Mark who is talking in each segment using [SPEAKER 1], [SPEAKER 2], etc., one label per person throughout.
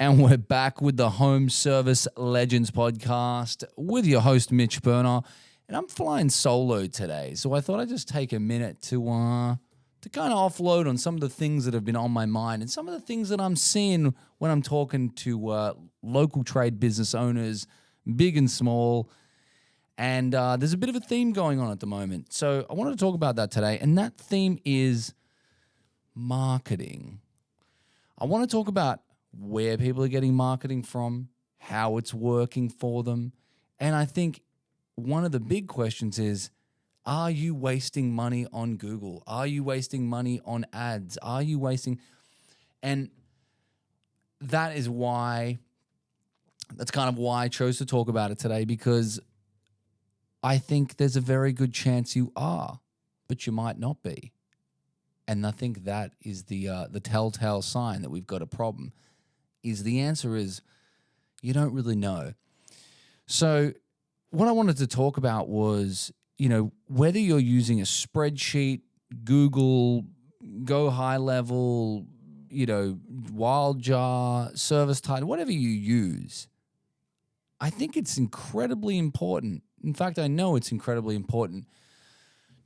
[SPEAKER 1] And we're back with the Home Service Legends podcast with your host, Mitch Boerner. And I'm flying solo today, so I thought I'd just take a minute to kind of offload on some of the things that have been on my mind and some of the things that I'm seeing when I'm talking to local trade business owners, big and small. And there's a bit of a theme going on at the moment. So I wanted to talk about that today, and that theme is marketing. I want to talk about where people are getting marketing from, how it's working for them. And I think one of the big questions is, are you wasting money on Google? Are you wasting money on ads? Are you wasting? And that is why, that's kind of why I chose to talk about it today, because I think there's a very good chance you are, but you might not be. And I think that is the telltale sign that we've got a problem. Is the answer is you don't really know. So what I wanted to talk about was, whether you're using a spreadsheet, Google, Go High Level, Wildjar, Service Tyre, whatever you use, I think it's incredibly important. In fact, I know it's incredibly important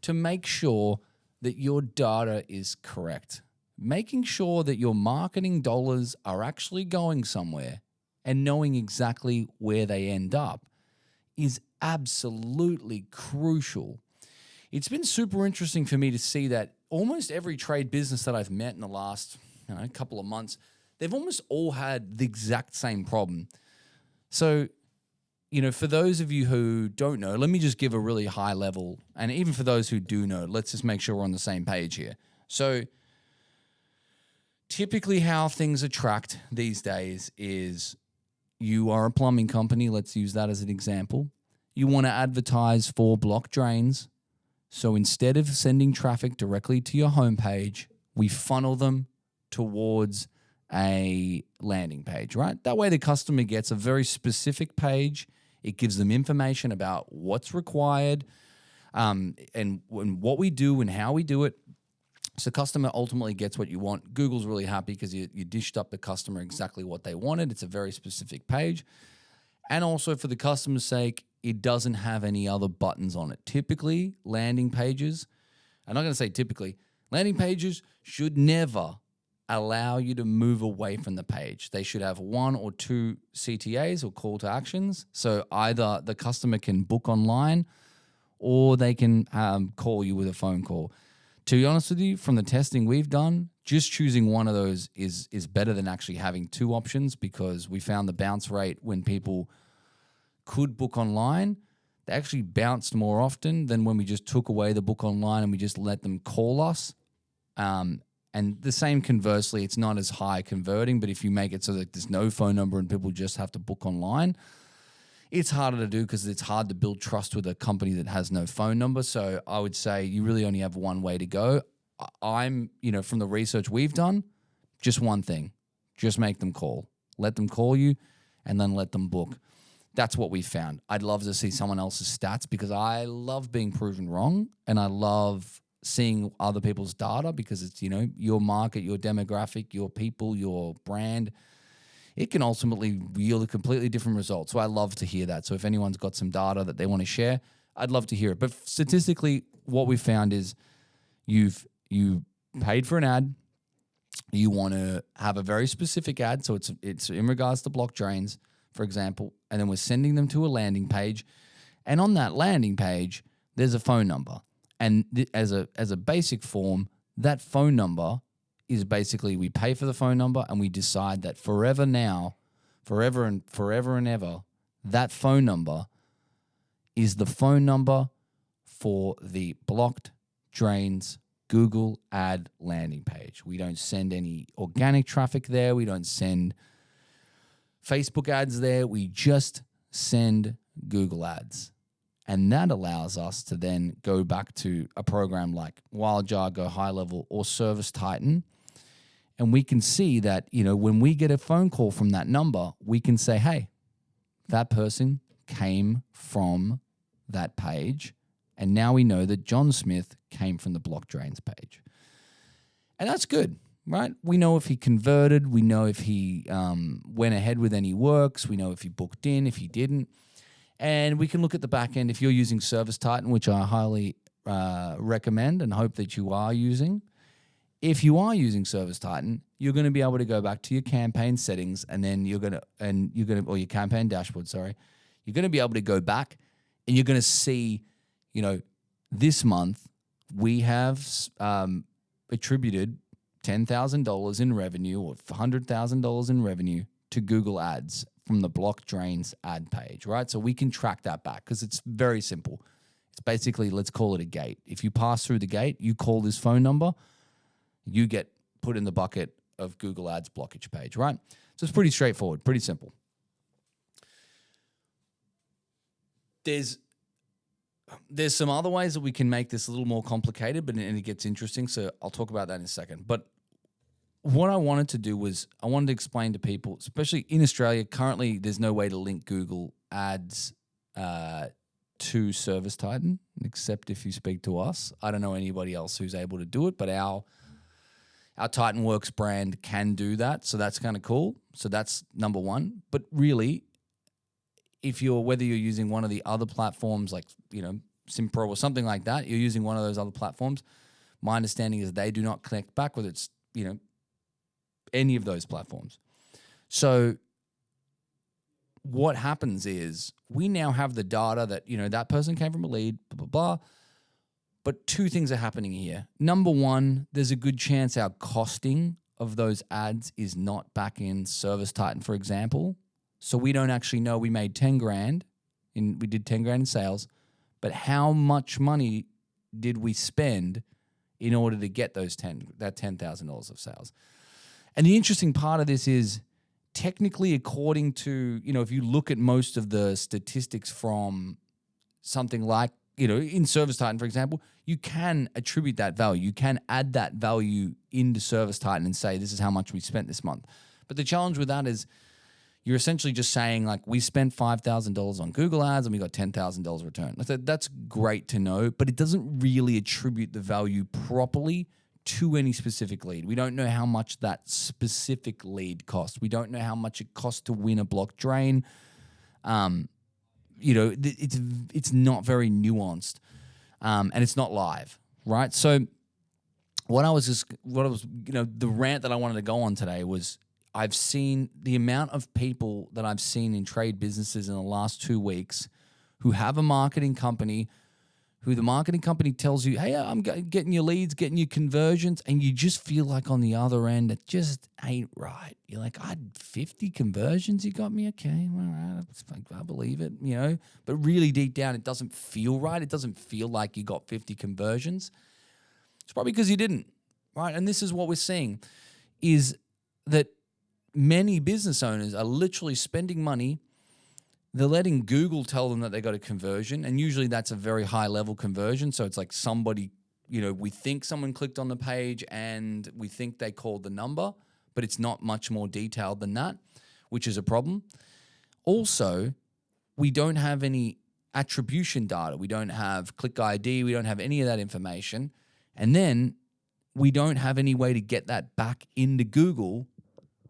[SPEAKER 1] to make sure that your data is correct. Making sure that your marketing dollars are actually going somewhere and knowing exactly where they end up is absolutely crucial. It's been super interesting for me to see that almost every trade business that I've met in the last couple of months, they've almost all had the exact same problem. So, for those of you who don't know, let me just give a really high level, and even for those who do know, let's just make sure we're on the same page here. So typically how things are tracked these days is you are a plumbing company. Let's use that as an example. You want to advertise for block drains. So instead of sending traffic directly to your homepage, we funnel them towards a landing page, right? That way the customer gets a very specific page. It gives them information about what's required and what we do and how we do it. So customer ultimately gets what you want. Google's really happy because you dished up the customer exactly what they wanted. It's a very specific page. And also for the customer's sake, it doesn't have any other buttons on it. Typically, landing pages, I'm not going to say typically, landing pages should never allow you to move away from the page. They should have one or two CTAs or call to actions. So either the customer can book online or they can call you with a phone call. To be honest with you, from the testing we've done, just choosing one of those is better than actually having two options, because we found the bounce rate when people could book online, they actually bounced more often than when we just took away the book online and we just let them call us. And the same conversely, it's not as high converting, but if you make it so that there's no phone number and people just have to book online, it's harder to do because it's hard to build trust with a company that has no phone number. So I would say you really only have one way to go. I'm, from the research we've done, just one thing. Just make them call. Let them call you and then let them book. That's what we found. I'd love to see someone else's stats because I love being proven wrong, and I love seeing other people's data because it's, your market, your demographic, your people, your brand. It can ultimately yield a completely different result. So I love to hear that. So if anyone's got some data that they want to share, I'd love to hear it. But statistically, what we found is you paid for an ad. You want to have a very specific ad. So it's in regards to block drains, for example, and then we're sending them to a landing page. And on that landing page, there's a phone number. And as a basic form, that phone number is basically we pay for the phone number and we decide that forever and ever, that phone number is the phone number for the blocked drains Google ad landing page. We don't send any organic traffic there. We don't send Facebook ads there. We just send Google ads. And that allows us to then go back to a program like Wildjar, Go High Level, or Service Titan. And we can see that, when we get a phone call from that number, we can say, hey, that person came from that page. And now we know that John Smith came from the block drains page. And that's good. right? We know if he converted. We know if he went ahead with any works. We know if he booked in, if he didn't. And we can look at the back end. If you're using Service Titan, which I highly recommend and hope that you are using. If you are using Service Titan, you're going to be able to go back to your campaign settings, and then or your campaign dashboard, sorry. You're going to be able to go back and you're going to see, this month we have attributed $10,000 in revenue or $100,000 in revenue to Google Ads from the block drains ad page, right? So we can track that back because it's very simple. It's basically, let's call it a gate. If you pass through the gate, you call this phone number, you get put in the bucket of Google Ads blockage page, right? So it's pretty straightforward, pretty simple. There's some other ways that we can make this a little more complicated, and it gets interesting, so I'll talk about that in a second. But what I wanted to do was I wanted to explain to people, especially in Australia, currently there's no way to link Google Ads to Service Titan, except if you speak to us. I don't know anybody else who's able to do it, but our TitanWorks brand can do that, so that's kind of cool. So that's number one. But really, whether you're using one of the other platforms like, Simpro or something like that, you're using one of those other platforms, my understanding is they do not connect back with it's, any of those platforms. So what happens is we now have the data that, that person came from a lead, blah, blah, blah. But two things are happening here. Number one, there's a good chance our costing of those ads is not back in Service Titan, for example. So we don't actually know we made 10 grand we did 10 grand in sales, but how much money did we spend in order to get that $10,000 of sales? And the interesting part of this is technically, according to, if you look at most of the statistics from something like, in Service Titan, for example, you can attribute that value. You can add that value into Service Titan and say, this is how much we spent this month. But the challenge with that is you're essentially just saying, like, we spent $5,000 on Google Ads and we got $10,000 return. That's great to know, but it doesn't really attribute the value properly to any specific lead. We don't know how much that specific lead cost. We don't know how much it costs to win a block drain. It's not very nuanced, and it's not live, right? So the rant that I wanted to go on today was I've seen the amount of people that I've seen in trade businesses in the last 2 weeks who have a marketing company, who the marketing company tells you, hey, I'm getting your leads, getting your conversions, and you just feel like on the other end, it just ain't right. You're like, I had 50 conversions, you got me? Okay, all right, I believe it, But really deep down, it doesn't feel right. It doesn't feel like you got 50 conversions. It's probably because you didn't, right? And this is what we're seeing, is that many business owners are literally spending money. They're letting Google tell them that they got a conversion, and usually that's a very high-level conversion. So it's like somebody, we think someone clicked on the page and we think they called the number, but it's not much more detailed than that, which is a problem. Also, we don't have any attribution data. We don't have click ID. We don't have any of that information. And then we don't have any way to get that back into Google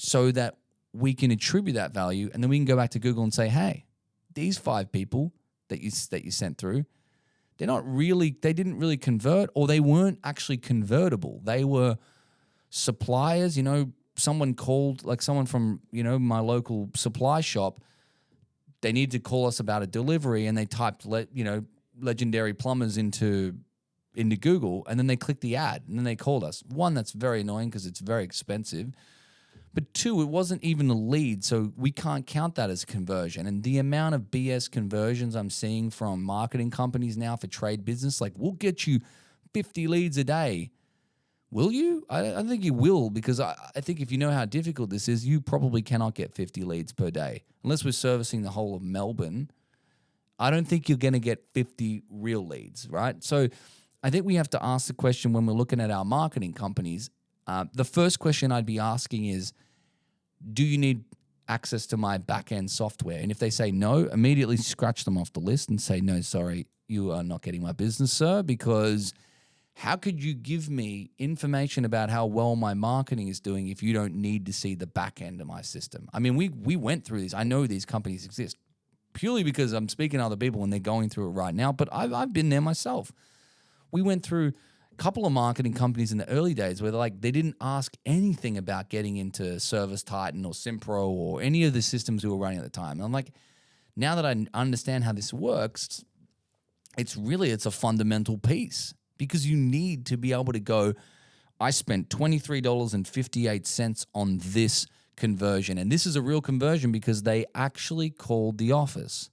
[SPEAKER 1] so that we can attribute that value, and then we can go back to Google and say, hey, these 5 people that you sent through, they didn't really convert, or they weren't actually convertible. They were suppliers. Someone called, like someone from, my local supply shop, they needed to call us about a delivery, and they typed, legendary plumbers into Google, and then they clicked the ad, and then they called us. One, that's very annoying because it's very expensive. But 2, it wasn't even a lead, so we can't count that as conversion. And the amount of BS conversions I'm seeing from marketing companies now for trade business, like, we'll get you 50 leads a day. Will you? I don't think you will, because I think if you know how difficult this is, you probably cannot get 50 leads per day. Unless we're servicing the whole of Melbourne, I don't think you're going to get 50 real leads, right? So I think we have to ask the question when we're looking at our marketing companies. The first question I'd be asking is, do you need access to my back-end software? And if they say no, immediately scratch them off the list and say, no, sorry, you are not getting my business, sir, because how could you give me information about how well my marketing is doing if you don't need to see the back end of my system? I mean, we went through these. I know these companies exist purely because I'm speaking to other people and they're going through it right now, but I've been there myself. We went through a couple of marketing companies in the early days where they didn't ask anything about getting into Service Titan or Simpro or any of the systems we were running at the time. And I'm like, now that I understand how this works, it's a fundamental piece, because you need to be able to go, I spent $23.58 on this conversion. And this is a real conversion because they actually called the office.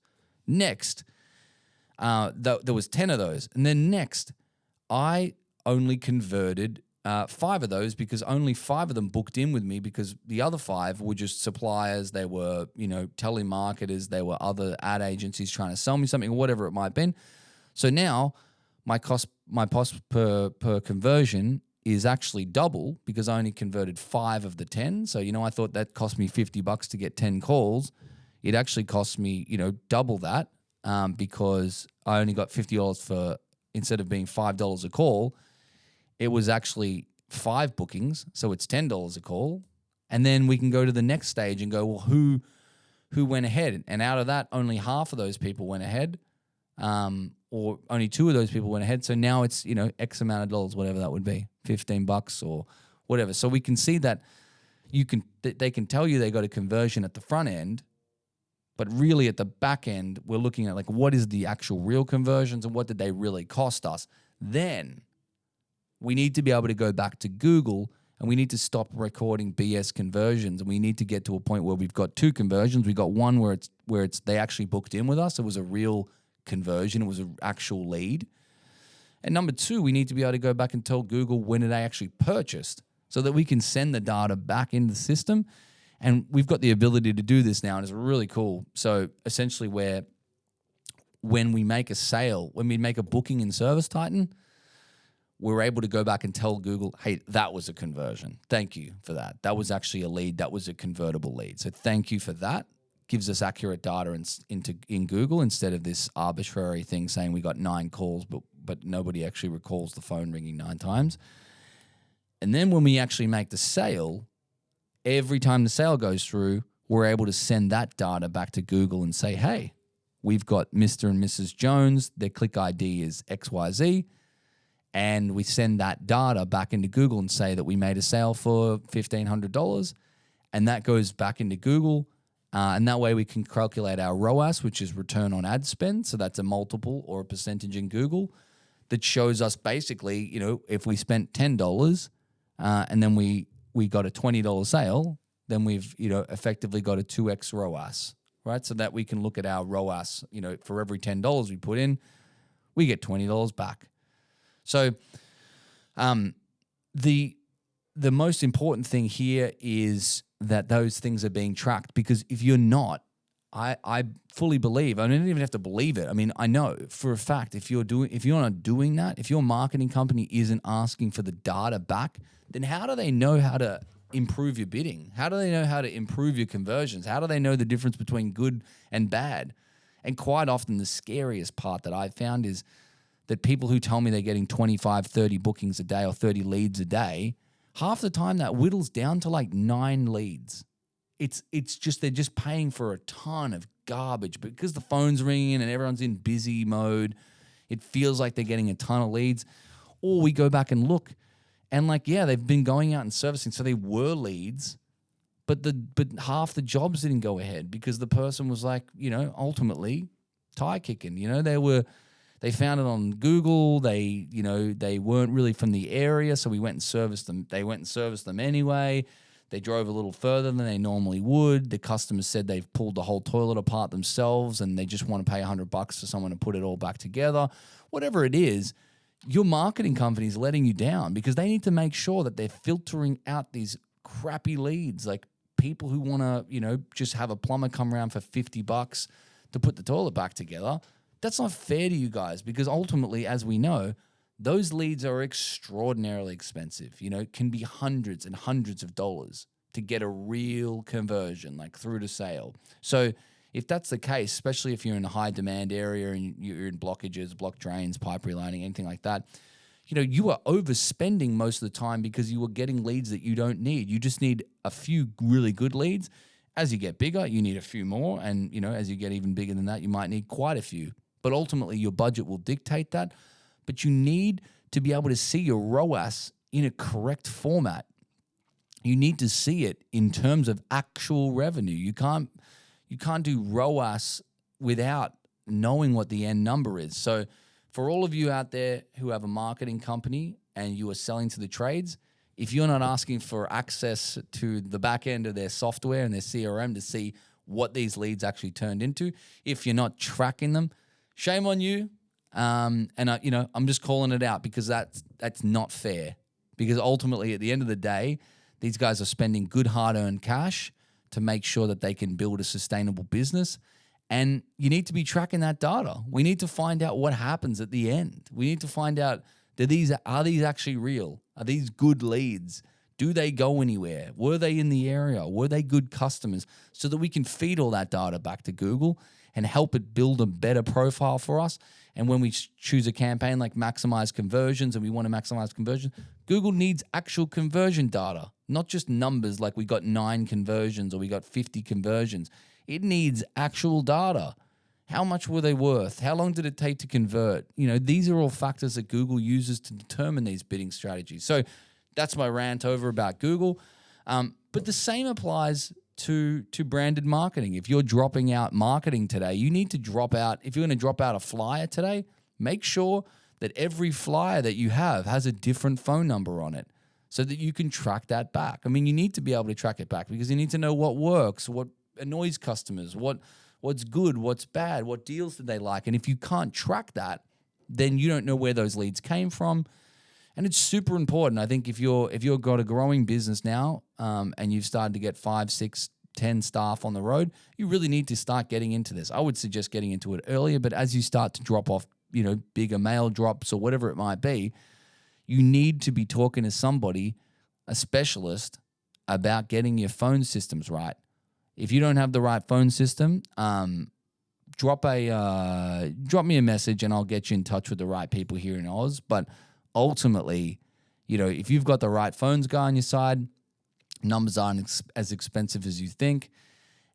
[SPEAKER 1] Next, there was 10 of those. And then next, I only converted 5 of those because only 5 of them booked in with me, because the other 5 were just suppliers. They were, telemarketers. They were other ad agencies trying to sell me something or whatever it might have been. So now my cost per conversion is actually double because I only converted 5 of the 10. So, I thought that cost me $50 to get 10 calls. It actually cost me, double that because I only got $50 for, instead of being $5 a call, it was actually 5 bookings. So it's $10 a call. And then we can go to the next stage and go, well, who went ahead? And out of that, only half of those people went ahead. Or only 2 of those people went ahead. So now it's, X amount of dollars, whatever that would be, $15 or whatever. So we can see that they can tell you they got a conversion at the front end, but really at the back end, we're looking at what is the actual real conversions and what did they really cost us? Then we need to be able to go back to Google and we need to stop recording BS conversions. And we need to get to a point where we've got 2 conversions. We got one where it's they actually booked in with us. It was a real conversion. It was an actual lead. And number 2, we need to be able to go back and tell Google when they actually purchased so that we can send the data back into the system. And we've got the ability to do this now, and it's really cool. So essentially when we make a sale, when we make a booking in Service Titan, we're able to go back and tell Google, hey, that was a conversion. Thank you for that. That was actually a lead. That was a convertible lead. So thank you for that. Gives us accurate data in Google instead of this arbitrary thing saying we got 9 calls, but nobody actually recalls the phone ringing 9 times. And then when we actually make the sale, every time the sale goes through, we're able to send that data back to Google and say, hey, we've got Mr. and Mrs. Jones. Their click ID is XYZ. And we send that data back into Google and say that we made a sale for $1,500. And that goes back into Google. And that way we can calculate our ROAS, which is return on ad spend. So that's a multiple or a percentage in Google that shows us basically, if we spent $10 and then we got a $20 sale, then we've, effectively got a 2x ROAS, right? So that we can look at our ROAS, for every $10 we put in, we get $20 back. So the most important thing here is that those things are being tracked, because if you're not, I fully believe, I don't even have to believe it. I mean, I know for a fact, if you're not doing that, if your marketing company isn't asking for the data back, then how do they know how to improve your bidding? How do they know how to improve your conversions? How do they know the difference between good and bad? And quite often the scariest part that I've found is that people who tell me they're getting 25, 30 bookings a day or 30 leads a day, half the time that whittles down to 9 leads. It's just they're just paying for a ton of garbage, but because the phone's ringing and everyone's in busy mode, it feels like they're getting a ton of leads. Or we go back and look and they've been going out and servicing, so they were leads, but half the jobs didn't go ahead because the person was ultimately tire kicking. They found it on Google. They weren't really from the area, so we went and serviced them. They went and serviced them anyway. They drove a little further than they normally would. The customers said they've pulled the whole toilet apart themselves and they just want to pay $100 for someone to put it all back together. Whatever it is, your marketing company is letting you down because they need to make sure that they're filtering out these crappy leads, like people who want to, just have a plumber come around for $50 to put the toilet back together. That's not fair to you guys, because ultimately, as we know, those leads are extraordinarily expensive. It can be hundreds and hundreds of dollars to get a real conversion, through to sale. So if that's the case, especially if you're in a high demand area and you're in blockages, block drains, pipe relining, anything like that, you are overspending most of the time because you are getting leads that you don't need. You just need a few really good leads. As you get bigger, you need a few more. And, as you get even bigger than that, you might need quite a few. But ultimately, your budget will dictate that. But you need to be able to see your ROAS in a correct format. You need to see it in terms of actual revenue. You can't do ROAS without knowing what the end number is. So for all of you out there who have a marketing company and you are selling to the trades, if you're not asking for access to the back end of their software and their CRM to see what these leads actually turned into, if you're not tracking them, shame on you. I'm just calling it out because that's not fair. Because ultimately, at the end of the day, these guys are spending good, hard-earned cash to make sure that they can build a sustainable business. And you need to be tracking that data. We need to find out what happens at the end. We need to find out, are these actually real? Are these good leads? Do they go anywhere? Were they in the area? Were they good customers? So that we can feed all that data back to Google and help it build a better profile for us. And when we choose a campaign like maximize conversions and we want to maximize conversions, Google needs actual conversion data, not just numbers like we got 9 conversions or we got 50 conversions. It needs actual data. How much were they worth? How long did it take to convert? These are all factors that Google uses to determine these bidding strategies. So that's my rant over about Google. But the same applies to branded marketing. If you're dropping out marketing today, you need to if you're going to drop out a flyer today, make sure that every flyer that you have has a different phone number on it so that you can track that back. I mean, you need to be able to track it back because you need to know what works, what annoys customers, what's good, what's bad, what deals did they like. And if you can't track that, then you don't know where those leads came from. And it's super important. I think if you've got a growing business now and you've started to get 5, 6, 10 staff on the road, you really need to start getting into this. I would suggest getting into it earlier, but as you start to drop off, bigger mail drops or whatever it might be, you need to be talking to somebody, a specialist, about getting your phone systems right. If you don't have the right phone system, drop me a message and I'll get you in touch with the right people here in Oz. But ultimately, if you've got the right phones guy on your side, numbers aren't as expensive as you think,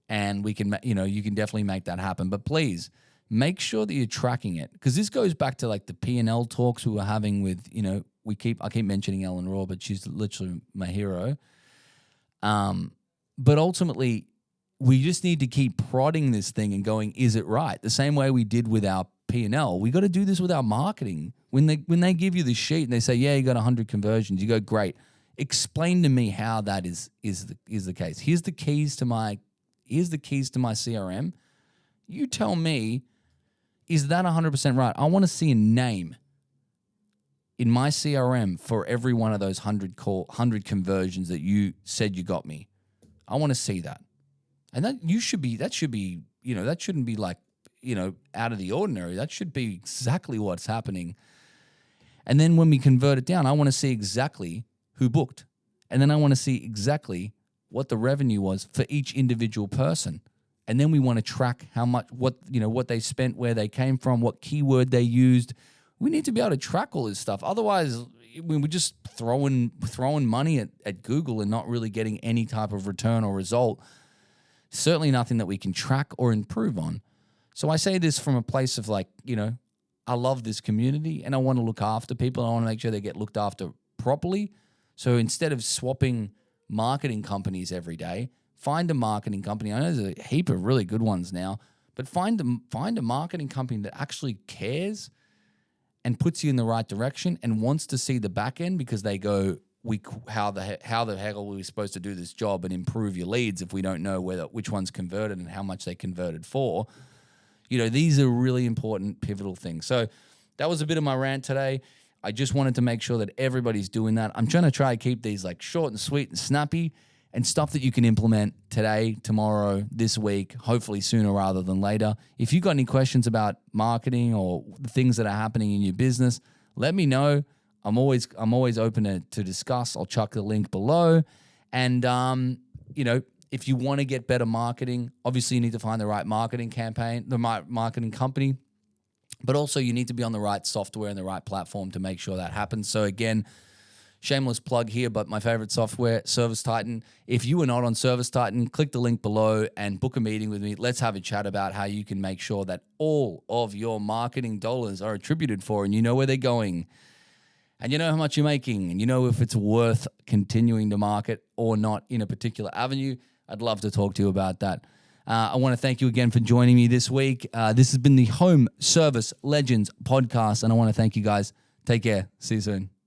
[SPEAKER 1] and you can definitely make that happen. But please make sure that you're tracking it, because this goes back to like the P&L talks we were having with, I keep mentioning Ellen Raw, but she's literally my hero. But ultimately, we just need to keep prodding this thing and going, is it right? The same way we did with our P&L. We got to do this with our marketing. When they give you the sheet and they say, yeah, you got 100 conversions, you go, great. Explain to me how that is the case. Here's the keys to my CRM. You tell me, is that 100% right? I want to see a name in my CRM for every one of those 100 conversions that you said you got me. I want to see that. And that shouldn't be like, out of the ordinary. That should be exactly what's happening. And then when we convert it down, I want to see exactly who booked. And then I want to see exactly what the revenue was for each individual person. And then we want to track how much, what they spent, where they came from, what keyword they used. We need to be able to track all this stuff. Otherwise, we're just throwing money at Google and not really getting any type of return or result. Certainly nothing that we can track or improve on. So I say this from a place of like, I love this community and I want to look after people. I want to make sure they get looked after properly. So instead of swapping marketing companies every day, find a marketing company. I know there's a heap of really good ones now, but find a marketing company that actually cares and puts you in the right direction and wants to see the back end, because they go, how the heck are we supposed to do this job and improve your leads if we don't know which one's converted and how much they converted for? These are really important, pivotal things. So that was a bit of my rant today. I just wanted to make sure that everybody's doing that. I'm trying to try to keep these like short and sweet and snappy and stuff that you can implement today, tomorrow, this week, hopefully sooner rather than later. If you've got any questions about marketing or the things that are happening in your business, let me know. I'm always open to discuss. I'll chuck the link below. And, if you want to get better marketing, obviously you need to find the right marketing campaign, the right marketing company. But also you need to be on the right software and the right platform to make sure that happens. So again, shameless plug here, but my favorite software, Service Titan. If you are not on Service Titan, click the link below and book a meeting with me. Let's have a chat about how you can make sure that all of your marketing dollars are attributed for and you know where they're going. And you know how much you're making, and you know if it's worth continuing to market or not in a particular avenue. I'd love to talk to you about that. I want to thank you again for joining me this week. This has been the Home Service Legends podcast, and I want to thank you guys. Take care. See you soon.